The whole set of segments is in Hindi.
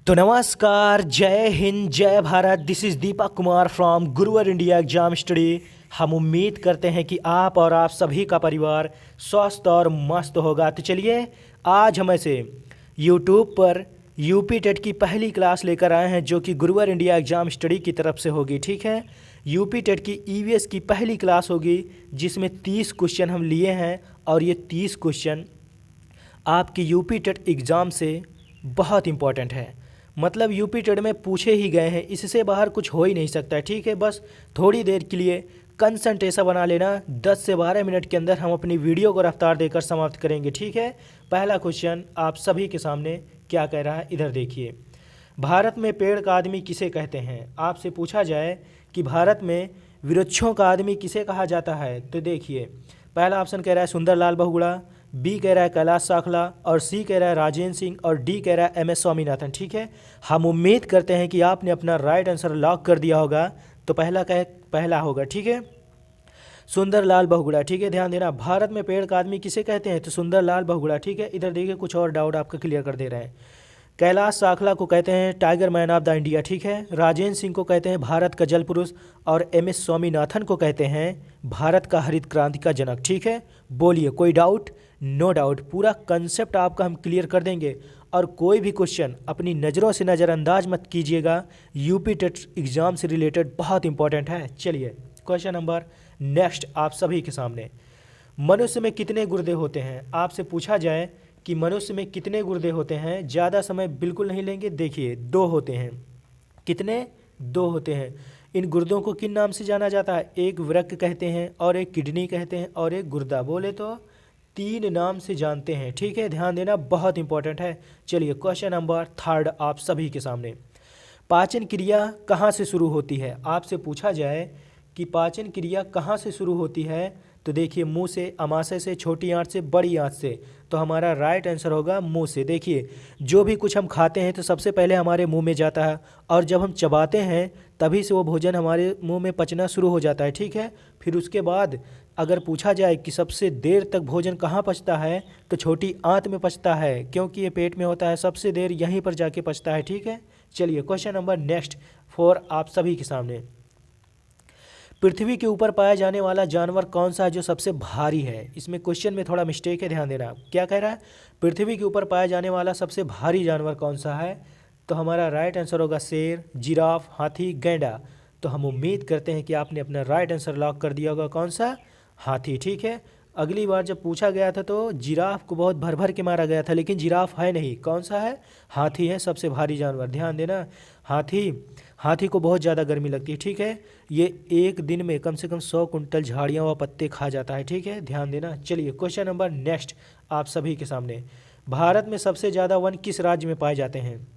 तो नमस्कार, जय हिंद, जय Bharat. This is Deepak Kumar from गुरुवर इंडिया एग्जाम स्टडी। हम उम्मीद करते हैं कि आप और आप सभी का परिवार स्वस्थ और मस्त होगा। तो चलिए, आज हम ऐसे यूट्यूब पर यूपी टेट की पहली क्लास लेकर आए हैं, जो कि गुरुवर इंडिया एग्जाम स्टडी की तरफ से होगी। ठीक है, यूपी टेट की ईवीएस की पहली क्लास होगी, जिसमें 30 क्वेश्चन हम लिए हैं। और ये 30 क्वेश्चन आपकी यूपी टेट एग्ज़ाम से बहुत इंपॉर्टेंट है। मतलब यूपी टेट में पूछे ही गए हैं, इससे बाहर कुछ हो ही नहीं सकता। ठीक है, बस थोड़ी देर के लिए कंसंट्रेशन बना लेना। 10 से 12 मिनट के अंदर हम अपनी वीडियो को रफ्तार देकर समाप्त करेंगे। ठीक है, पहला क्वेश्चन आप सभी के सामने क्या कह रहा है, इधर देखिए। भारत में पेड़ का आदमी किसे कहते हैं? आपसे पूछा जाए कि भारत में वृक्षों का आदमी किसे कहा जाता है, तो देखिए, पहला ऑप्शन कह रहा है सुंदरलाल बहुगुणा, बी कह रहा है कैलाश साखला, और सी कह रहा है राजेंद्र सिंह, और डी कह रहा है एम एस स्वामीनाथन। ठीक है, हम उम्मीद करते हैं कि आपने अपना राइट आंसर लॉक कर दिया होगा। तो पहला होगा, ठीक है, सुंदरलाल बहुगुणा। ठीक है, ध्यान देना, भारत में पेड़ का आदमी किसे कहते हैं, तो सुंदरलाल बहुगुणा। ठीक है, इधर देखिए, कुछ और डाउट आपका क्लियर कर दे रहे हैं। कैलाश साखला को कहते हैं tiger man of the India. ठीक है, राजेंद्र सिंह को कहते हैं भारत का जल पुरुष, और एम एस स्वामीनाथन को कहते हैं भारत का हरित क्रांति का जनक। ठीक है, बोलिए, कोई डाउट? नो डाउट, पूरा कंसेप्ट आपका हम क्लियर कर देंगे। और कोई भी क्वेश्चन अपनी नज़रों से नज़रअंदाज मत कीजिएगा, यूपी टेट एग्जाम से रिलेटेड बहुत इंपॉर्टेंट है। चलिए, क्वेश्चन नंबर नेक्स्ट आप सभी के सामने। मनुष्य में कितने गुर्दे होते हैं? आपसे पूछा जाए कि मनुष्य में कितने गुर्दे होते हैं, ज़्यादा समय बिल्कुल नहीं लेंगे। देखिए, 2 होते हैं। कितने? 2 होते हैं। इन गुर्दों को किन नाम से जाना जाता है? एक वृक्क कहते हैं, और एक किडनी कहते हैं, और एक गुर्दा। बोले तो 3 नाम से जानते हैं। ठीक है, ध्यान देना, बहुत इंपॉर्टेंट है। चलिए, क्वेश्चन नंबर 3 आप सभी के सामने। पाचन क्रिया कहाँ से शुरू होती है? आपसे पूछा जाए कि पाचन क्रिया कहाँ से शुरू होती है, तो देखिए, मुंह से, अमाशय से, छोटी आंत से, बड़ी आंत से। तो हमारा राइट आंसर होगा मुंह से। देखिए, जो भी कुछ हम खाते हैं तो सबसे पहले हमारे मुंह में जाता है, और जब हम चबाते हैं तभी से वो भोजन हमारे मुंह में पचना शुरू हो जाता है। ठीक है, फिर उसके बाद अगर पूछा जाए कि सबसे देर तक भोजन कहाँ पचता है, तो छोटी आंत में पचता है, क्योंकि ये पेट में होता है, सबसे देर यहीं पर जाके पचता है। ठीक है, चलिए, क्वेश्चन नंबर नेक्स्ट 4 आप सभी के सामने। पृथ्वी के ऊपर पाया जाने वाला जानवर कौन सा है जो सबसे भारी है? इसमें क्वेश्चन में थोड़ा मिस्टेक है, ध्यान देना। क्या कह रहा है? पृथ्वी के ऊपर पाया जाने वाला सबसे भारी जानवर कौन सा है? तो हमारा राइट आंसर होगा शेर, जिराफ, हाथी, गैंडा। तो हम उम्मीद करते हैं कि आपने अपना राइट आंसर लॉक कर दिया होगा। कौन सा? हाथी। ठीक है, अगली बार जब पूछा गया था तो जिराफ को बहुत भर भर के मारा गया था, लेकिन जिराफ है नहीं। कौन सा है? हाथी है सबसे भारी जानवर। ध्यान देना, हाथी को बहुत ज़्यादा गर्मी लगती है। ठीक है, ये एक दिन में कम से कम 100 कुंटल झाड़ियाँ व पत्ते खा जाता है। ठीक है, ध्यान देना। चलिए, क्वेश्चन नंबर नेक्स्ट आप सभी के सामने। भारत में सबसे ज़्यादा वन किस राज्य में पाए जाते हैं?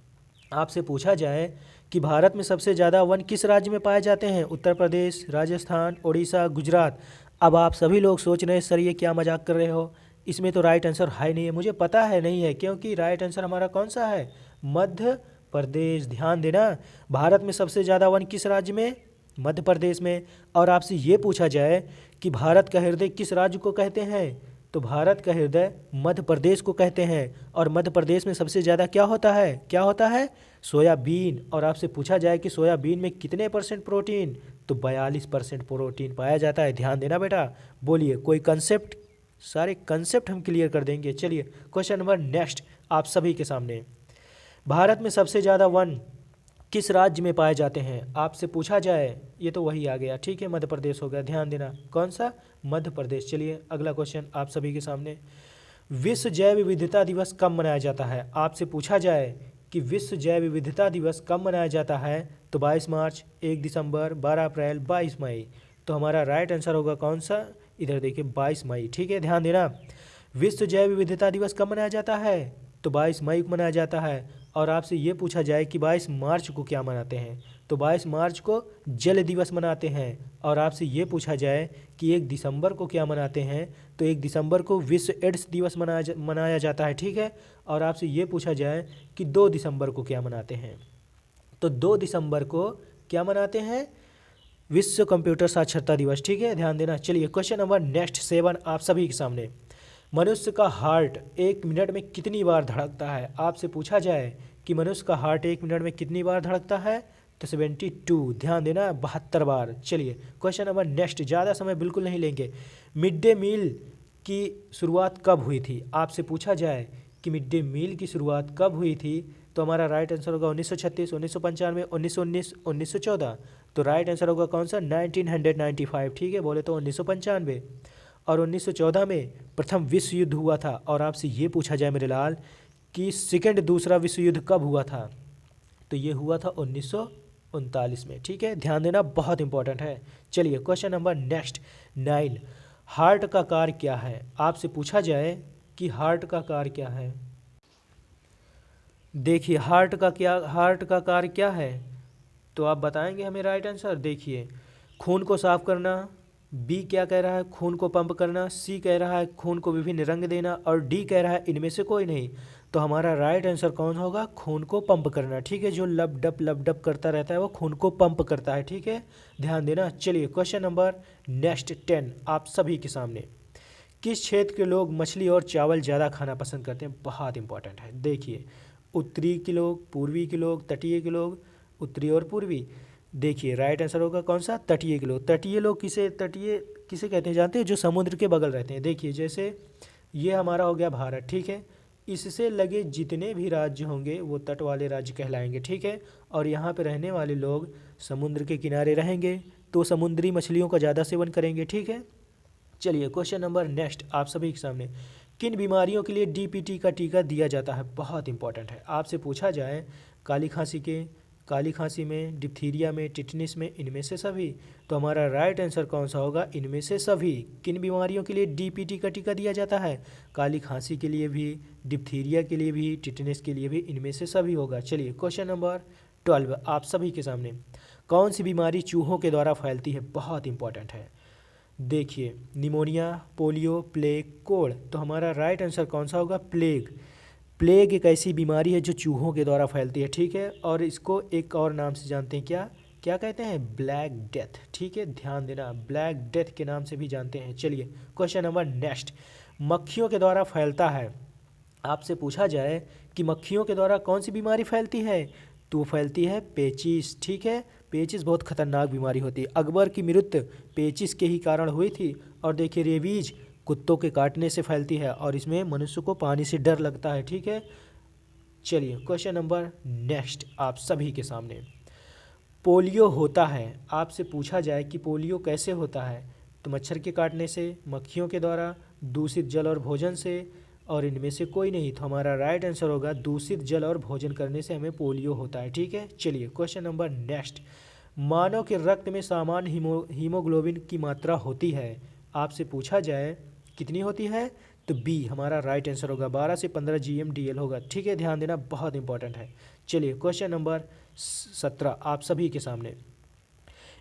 आपसे पूछा जाए कि भारत में सबसे ज़्यादा वन किस राज्य में पाए जाते हैं? उत्तर प्रदेश, राजस्थान, उड़ीसा, गुजरात। अब आप सभी लोग सोच रहे हैं सर ये क्या मजाक कर रहे हो, इसमें तो राइट आंसर है नहीं है। मुझे पता है नहीं है, क्योंकि राइट आंसर हमारा कौन सा है? मध्य प्रदेश। ध्यान देना, भारत में सबसे ज़्यादा वन किस राज्य में? मध्य प्रदेश में। और आपसे ये पूछा जाए कि भारत का हृदय किस राज्य को कहते हैं, तो भारत का हृदय मध्य प्रदेश को कहते हैं। और मध्य प्रदेश में सबसे ज़्यादा क्या होता है? क्या होता है? सोयाबीन। और आपसे पूछा जाए कि सोयाबीन में कितने % प्रोटीन, तो 42% प्रोटीन पाया जाता है। ध्यान देना बेटा। बोलिए, कोई कंसेप्ट? सारे कंसेप्ट हम क्लियर कर देंगे। चलिए, क्वेश्चन नंबर नेक्स्ट आप सभी के सामने। भारत में सबसे ज़्यादा वन किस राज्य में पाए जाते हैं? आपसे पूछा जाए, ये तो वही आ गया। ठीक है, मध्य प्रदेश हो गया। ध्यान देना, कौन सा? मध्य प्रदेश। चलिए, अगला क्वेश्चन आप सभी के सामने। विश्व जैव विविधता दिवस कब मनाया जाता है? आपसे पूछा जाए कि विश्व जैव विविधता दिवस कब मनाया जाता है, तो 22 मार्च, 1 दिसंबर, 12 अप्रैल, 22 मई। तो हमारा राइट आंसर होगा कौन सा? इधर देखिए, 22 मई। ठीक है, ध्यान देना, विश्व जैव विविधता दिवस कब मनाया जाता है, तो 22 मई को मनाया जाता है। और आपसे ये पूछा जाए कि 22 मार्च को क्या मनाते हैं, तो 22 मार्च को जल दिवस मनाते हैं। और आपसे ये पूछा जाए कि 1 दिसंबर को क्या मनाते हैं, तो 1 दिसंबर को विश्व एड्स दिवस मनाया जाता है। ठीक है, और आपसे ये पूछा जाए कि 2 दिसंबर को क्या मनाते हैं, तो 2 दिसंबर को क्या मनाते हैं? विश्व कंप्यूटर साक्षरता दिवस। ठीक है, ध्यान देना। चलिए, क्वेश्चन नंबर नेक्स्ट 7 आप सभी के सामने। मनुष्य का हार्ट 1 मिनट में कितनी बार धड़कता है? आपसे पूछा जाए कि मनुष्य का हार्ट एक मिनट में कितनी बार धड़कता है? तो 72, ध्यान देना, 72 बार। चलिए क्वेश्चन नंबर नेक्स्ट, ज़्यादा समय बिल्कुल नहीं लेंगे। मिड डे मील की शुरुआत कब हुई थी? आपसे पूछा जाए कि मिड डे मील की शुरुआत कब हुई थी, तो हमारा राइट आंसर होगा 1936, 1995, 1919, 1914। तो राइट आंसर होगा कौन सा? 1995, ठीक है, बोले तो 1995। और 1914 में प्रथम विश्व युद्ध हुआ था। और आपसे ये पूछा जाए मेरे लाल कि सेकंड दूसरा विश्व युद्ध कब हुआ था, तो ये हुआ था 1939 में, ठीक है, ध्यान देना, बहुत इंपॉर्टेंट है। चलिए क्वेश्चन नंबर नेक्स्ट 9, हार्ट का कार्य क्या है? आपसे पूछा जाए कि हार्ट का कार्य क्या है। देखिए हार्ट का कार्य क्या है, तो आप बताएंगे हमें राइट आंसर। देखिए, खून को साफ करना, बी क्या कह रहा है? खून को पंप करना, सी कह रहा है खून को विभिन्न रंग देना, और डी कह रहा है इनमें से कोई नहीं। तो हमारा राइट आंसर कौन होगा? खून को पंप करना, ठीक है, जो लब डप करता रहता है वो खून को पंप करता है, ठीक है, ध्यान देना। चलिए क्वेश्चन नंबर नेक्स्ट 10 आप सभी के सामने, किस क्षेत्र के लोग मछली और चावल ज़्यादा खाना पसंद करते हैं? बहुत इंपॉर्टेंट है। देखिए, उत्तरी के लोग, पूर्वी के लोग, तटीय के लोग, उत्तरी और पूर्वी। देखिए राइट आंसर होगा कौन सा? तटीय के लोग। तटीय लोग किसे कहते हैं जानते हैं? जो समुद्र के बगल रहते हैं। देखिए जैसे ये हमारा हो गया भारत, ठीक है, इससे लगे जितने भी राज्य होंगे वो तट वाले राज्य कहलाएंगे, ठीक है, और यहाँ पे रहने वाले लोग समुद्र के किनारे रहेंगे तो समुद्री मछलियों का ज़्यादा सेवन करेंगे, ठीक है। चलिए क्वेश्चन नंबर नेक्स्ट आप सभी के सामने, किन बीमारियों के लिए डीपीटी का टीका दिया जाता है? बहुत इंपॉर्टेंट है। आपसे पूछा जाए काली खांसी में, डिप्थीरिया में, टिटनिस में, इनमें से सभी, तो हमारा राइट आंसर कौन सा होगा? इनमें से सभी। किन बीमारियों के लिए डीपीटी का टीका दिया जाता है? काली खांसी के लिए भी, डिप्थीरिया के लिए भी, टिटनिस के लिए भी, इनमें से सभी होगा। चलिए क्वेश्चन नंबर 12 आप सभी के सामने, कौन सी बीमारी चूहों के द्वारा फैलती है? बहुत इंपॉर्टेंट है। देखिए, निमोनिया, पोलियो, प्लेग, कोड़, तो हमारा राइट आंसर कौन सा होगा? प्लेग। प्लेग एक ऐसी बीमारी है जो चूहों के द्वारा फैलती है, ठीक है, और इसको एक और नाम से जानते हैं, क्या क्या कहते हैं? ब्लैक डेथ, ठीक है, ध्यान देना, ब्लैक डेथ के नाम से भी जानते हैं। चलिए क्वेश्चन नंबर नेक्स्ट, मक्खियों के द्वारा फैलता है। आपसे पूछा जाए कि मक्खियों के द्वारा कौन सी बीमारी फैलती है, तो वो फैलती है पेचिस, ठीक है, पेचिस बहुत खतरनाक बीमारी होती है। अकबर की मृत्यु पेचिस के ही कारण हुई थी। और देखिए रेबीज कुत्तों के काटने से फैलती है और इसमें मनुष्य को पानी से डर लगता है, ठीक है। चलिए क्वेश्चन नंबर नेक्स्ट आप सभी के सामने, पोलियो होता है। आपसे पूछा जाए कि पोलियो कैसे होता है, तो मच्छर के काटने से, मक्खियों के द्वारा, दूषित जल और भोजन से, और इनमें से कोई नहीं। तो हमारा राइट आंसर होगा दूषित जल और भोजन करने से हमें पोलियो होता है, ठीक है। चलिए क्वेश्चन नंबर नेक्स्ट, मानव के रक्त में सामान्य हीमोग्लोबिन की मात्रा होती है। आपसे पूछा जाए कितनी होती है, तो बी हमारा राइट आंसर होगा, 12 से 15 GMDL होगा, ठीक है, ध्यान देना, बहुत इंपॉर्टेंट है। चलिए क्वेश्चन नंबर 17 आप सभी के सामने,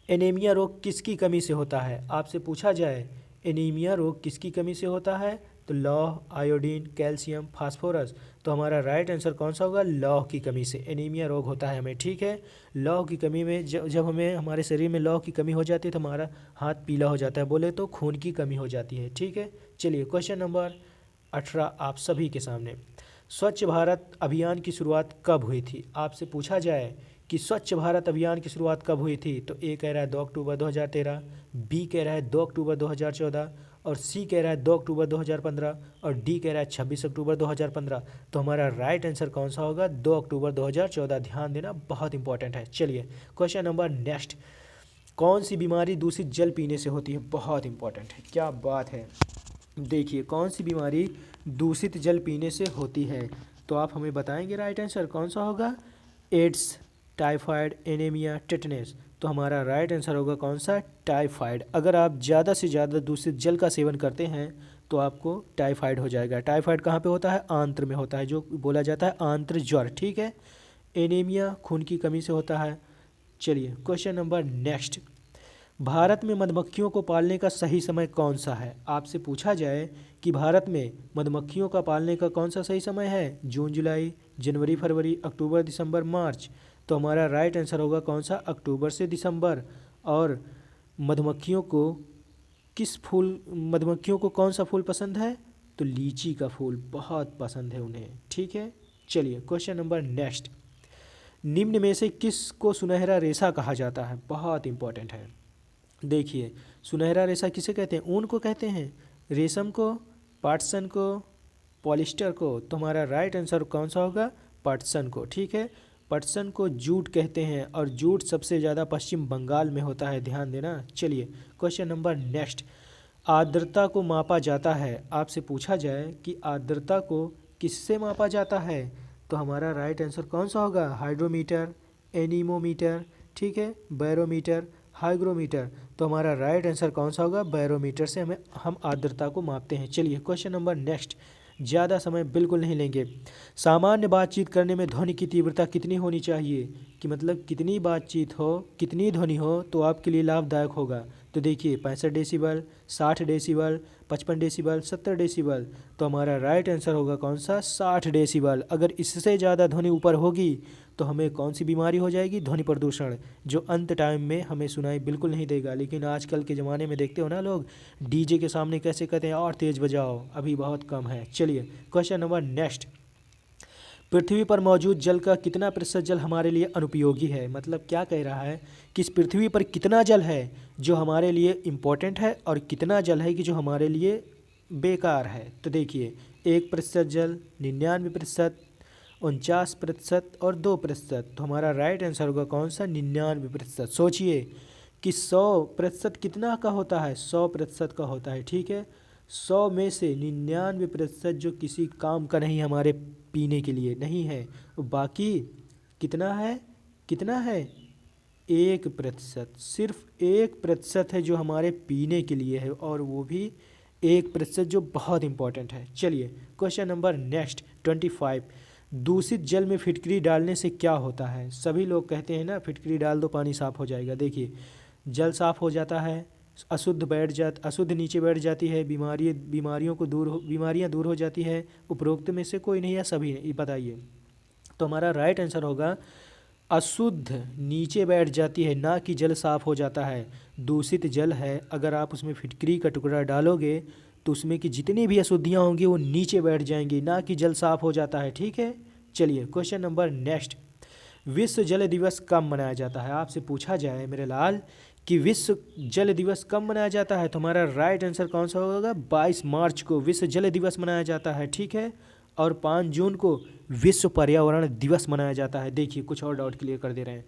एनीमिया रोग किसकी कमी से होता है? आपसे पूछा जाए एनीमिया रोग किसकी कमी से होता है, तो लौह, आयोडीन, कैल्शियम, फास्फोरस, तो हमारा राइट आंसर कौन सा होगा? लौह की कमी से एनीमिया रोग होता है हमें, ठीक है। लौह की कमी में जब हमें हमारे शरीर में लौह की कमी हो जाती है तो हमारा हाथ पीला हो जाता है, बोले तो खून की कमी हो जाती है, ठीक है। चलिए क्वेश्चन नंबर 18 आप सभी के सामने, स्वच्छ भारत अभियान की शुरुआत कब हुई थी? आपसे पूछा जाए कि स्वच्छ भारत अभियान की शुरुआत कब हुई थी, तो ए कह रहा है 2 अक्टूबर 2013, बी कह रहा है 2 अक्टूबर 2014, और सी कह रहा है 2 अक्टूबर 2015, और डी कह रहा है 26 अक्टूबर 2015। तो हमारा राइट आंसर कौन सा होगा? 2 अक्टूबर 2014, ध्यान देना, बहुत इंपॉर्टेंट है। चलिए क्वेश्चन नंबर नेक्स्ट, कौन सी बीमारी दूषित जल पीने से होती है? बहुत इंपॉर्टेंट है, क्या बात है। देखिए कौन सी बीमारी दूषित जल पीने से होती है, तो आप हमें बताएंगे राइट आंसर कौन सा होगा? एड्स, टाइफाइड, एनीमिया, टिटनेस, तो हमारा राइट आंसर होगा कौन सा? टाइफाइड। अगर आप ज़्यादा से ज़्यादा दूषित जल का सेवन करते हैं तो आपको टाइफाइड हो जाएगा। टाइफाइड कहाँ पे होता है? आंत्र में होता है, जो बोला जाता है आंत्र ज्वर, ठीक है। एनीमिया खून की कमी से होता है। चलिए क्वेश्चन नंबर नेक्स्ट, भारत में मधुमक्खियों को पालने का सही समय कौन सा है? आपसे पूछा जाए कि भारत में मधुमक्खियों का पालने का कौन सा सही समय है? जून जुलाई, जनवरी फरवरी, अक्टूबर दिसंबर, मार्च, तो हमारा राइट आंसर होगा कौन सा? अक्टूबर से दिसंबर। और मधुमक्खियों को कौन सा फूल पसंद है? तो लीची का फूल बहुत पसंद है उन्हें, ठीक है। चलिए क्वेश्चन नंबर नेक्स्ट, निम्न में से किस को सुनहरा रेशा कहा जाता है? बहुत इंपॉर्टेंट है। देखिए, सुनहरा रेशा किसे कहते हैं? ऊन को कहते हैं, रेशम को, पाटसन को, पॉलिस्टर को। तो हमारा राइट आंसर कौन सा होगा? पाटसन को। ठीक है, पटसन को जूट कहते हैं और जूट सबसे ज़्यादा पश्चिम बंगाल में होता है, ध्यान देना। चलिए क्वेश्चन नंबर नेक्स्ट, आर्द्रता को मापा जाता है। आपसे पूछा जाए कि आर्द्रता को किससे मापा जाता है, तो हमारा राइट आंसर कौन सा होगा? हाइड्रोमीटर, एनीमोमीटर, ठीक है, बैरोमीटर, हाइग्रोमीटर। तो हमारा राइट आंसर कौन सा होगा? बैरोमीटर से हम आर्द्रता को मापते हैं। चलिए क्वेश्चन नंबर नेक्स्ट, ज़्यादा समय बिल्कुल नहीं लेंगे। सामान्य बातचीत करने में ध्वनि की तीव्रता कितनी होनी चाहिए, कि मतलब कितनी बातचीत हो, कितनी ध्वनि हो तो आपके लिए लाभदायक होगा। तो देखिए 65 डेसिबल, 60 डेसिबल, 55 डेसिबल, 70 डेसिबल। तो हमारा राइट आंसर होगा कौन सा? 60 डेसिबल। अगर इससे ज़्यादा ध्वनि ऊपर होगी तो हमें कौन सी बीमारी हो जाएगी? ध्वनि प्रदूषण, जो अंत टाइम में हमें सुनाई बिल्कुल नहीं देगा। लेकिन आजकल के ज़माने में देखते हो ना लोग, डीजे के सामने कैसे कहते हैं और तेज़ बजाओ, अभी बहुत कम है। चलिए क्वेश्चन नंबर नेक्स्ट, पृथ्वी पर मौजूद जल का कितना प्रतिशत जल हमारे लिए अनुपयोगी है? मतलब क्या कह रहा है कि इस पृथ्वी पर कितना जल है जो हमारे लिए इम्पोर्टेंट है और कितना जल है कि जो हमारे लिए बेकार है। तो देखिए 1% जल, 99%, 49% और 2%। तो हमारा राइट आंसर होगा कौन सा? 99%। सोचिए कि 100% कितना का होता है? 100% का होता है, ठीक है। 100 में से 99% जो किसी काम का नहीं, हमारे पीने के लिए नहीं है, तो बाकी कितना है? कितना है? 1%। सिर्फ 1% है जो हमारे पीने के लिए है, और वो भी 1% जो बहुत इंपॉर्टेंट है। चलिए क्वेश्चन नंबर नेक्स्ट 25, दूषित जल में फिटकरी डालने से क्या होता है? सभी लोग कहते हैं ना फिटकरी डाल दो पानी साफ़ हो जाएगा। देखिए जल साफ़ हो जाता है, अशुद्ध नीचे बैठ जाती है, बीमारियां दूर हो जाती है। उपरोक्त में से कोई नहीं, या सभी नहीं, बताइए। तो हमारा राइट आंसर होगा अशुद्ध नीचे बैठ जाती है, ना कि जल साफ़ हो जाता है। दूषित जल है, अगर आप उसमें फिटकरी का टुकड़ा डालोगे तो उसमें की जितनी भी अशुद्धियाँ होंगी वो नीचे बैठ जाएंगी, ना कि जल साफ़ हो जाता है, ठीक है। चलिए क्वेश्चन नंबर नेक्स्ट, विश्व जल दिवस कब मनाया जाता है? आपसे पूछा जाए मेरे लाल कि विश्व जल दिवस कब मनाया जाता है, तो हमारा राइट आंसर कौन सा होगा? 22 मार्च को विश्व जल दिवस मनाया जाता है, ठीक है। और 5 जून को विश्व पर्यावरण दिवस मनाया जाता है। देखिए कुछ और डाउट क्लियर कर दे रहे हैं,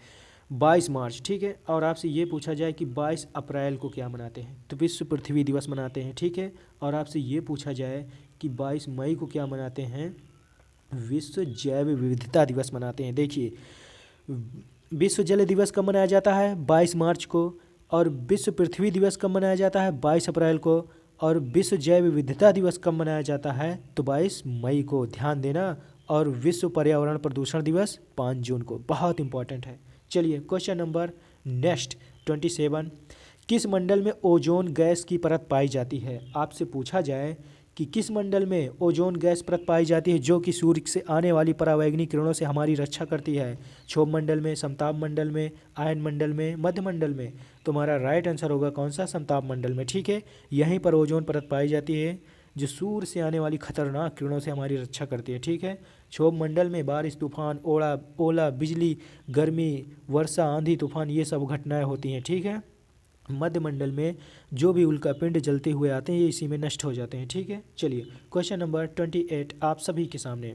22 मार्च, ठीक है। और आपसे ये पूछा जाए कि 22 अप्रैल को क्या मनाते हैं, तो विश्व पृथ्वी दिवस मनाते हैं, ठीक है। और आपसे ये पूछा जाए कि 22 मई को क्या मनाते हैं, विश्व जैव विविधता दिवस मनाते हैं। देखिए विश्व जल दिवस कब मनाया जाता है? 22 मार्च को। और विश्व पृथ्वी दिवस कब मनाया जाता है? 22 अप्रैल को। और विश्व जैव विविधता दिवस कब मनाया जाता है? तो 22 मई को, ध्यान देना। और विश्व पर्यावरण प्रदूषण दिवस 5 जून को, बहुत इंपॉर्टेंट है। चलिए क्वेश्चन नंबर नेक्स्ट 27, किस मंडल में ओजोन गैस की परत पाई जाती है? आपसे पूछा जाए कि किस मंडल में ओजोन गैस परत पाई जाती है जो कि सूर्य से आने वाली परावैंगनी किरणों से हमारी रक्षा करती है? क्षोभ मंडल में, समताप मंडल में, आयन मंडल में, मध्य मंडल में। तो हमारा राइट आंसर होगा कौन सा? समताप मंडल में, ठीक है। यहीं पर ओजोन परत पाई जाती है जो सूर्य से आने वाली खतरनाक किरणों से हमारी रक्षा करती है, ठीक है। क्षोभ मंडल में बारिश, तूफान, ओला, बिजली, गर्मी, वर्षा, आंधी, तूफान, ये सब घटनाएं होती हैं, ठीक है। मध्य मंडल में जो भी उल्कापिंड जलते हुए आते हैं ये इसी में नष्ट हो जाते हैं, ठीक है। चलिए क्वेश्चन नंबर 28 आप सभी के सामने,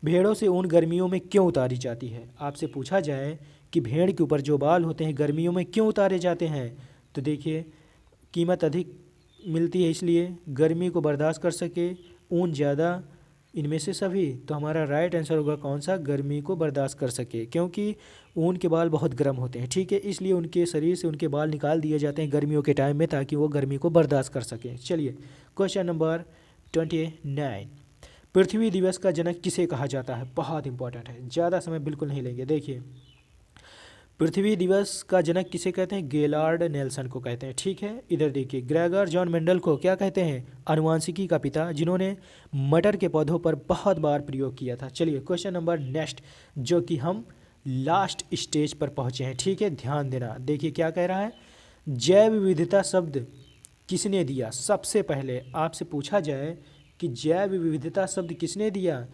भेड़ों से ऊन गर्मियों में क्यों उतारी जाती है? आपसे पूछा जाए कि भेड़ के ऊपर जो बाल होते हैं गर्मियों में क्यों उतारे जाते हैं, तो देखिए कीमत अधिक मिलती है, इसलिए गर्मी को बर्दाश्त कर सके, ऊन ज़्यादा, इनमें से सभी। तो हमारा राइट आंसर होगा कौन सा? गर्मी को बर्दाश्त कर सके, क्योंकि ऊन के बाल बहुत गर्म होते हैं, ठीक है। इसलिए उनके शरीर से उनके बाल निकाल दिए जाते हैं गर्मियों के टाइम में, ताकि वो गर्मी को बर्दाश्त कर सकें। चलिए क्वेश्चन नंबर 29, पृथ्वी दिवस का जनक किसे कहा जाता है? बहुत इंपॉर्टेंट है, ज़्यादा समय बिल्कुल नहीं लेंगे। देखिए पृथ्वी दिवस का जनक किसे कहते हैं? गेलार्ड नेल्सन को कहते हैं, ठीक है। इधर देखिए ग्रेगर जॉन मेंडल को क्या कहते हैं? अनुवांशिकी का पिता, जिन्होंने मटर के पौधों पर बहुत बार प्रयोग किया था। चलिए क्वेश्चन नंबर नेक्स्ट, जो कि हम लास्ट स्टेज पर पहुँचे हैं, ठीक है, ध्यान देना। देखिए क्या कह रहा है, जैव विविधता शब्द किसने दिया? सबसे पहले आपसे पूछा जाए कि जैव विविधता शब्द किसने दिया,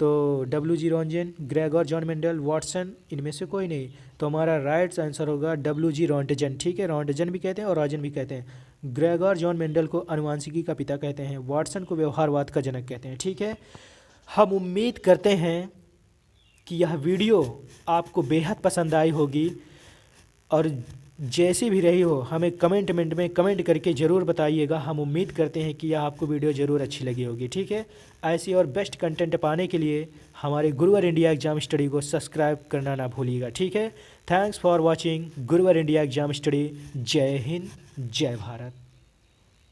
तो W.G. Röntgen, Gregor John Mendel, Watson, इनमें से कोई नहीं। तो हमारा राइट आंसर होगा W.G. रॉन्टजन। ठीक है, रॉन्टजन भी कहते हैं और रॉजन भी कहते हैं। ग्रेगोर जॉन मेंडल को अनुवांशिकी का पिता कहते हैं, वाटसन को व्यवहारवाद का जनक कहते हैं। ठीक है, हम उम्मीद करते हैं कि यह वीडियो आपको बेहद पसंद आई होगी, और जैसी भी रही हो हमें कमेंट में कमेंट करके ज़रूर बताइएगा। हम उम्मीद करते हैं कि यह आपको वीडियो ज़रूर अच्छी लगी होगी। ठीक है, ऐसी और बेस्ट कंटेंट पाने के लिए हमारे गुरुवर इंडिया एग्जाम स्टडी को सब्सक्राइब करना ना भूलिएगा। ठीक है, थैंक्स फॉर वॉचिंग गुरुवर इंडिया एग्जाम स्टडी। जय हिंद, जय भारत।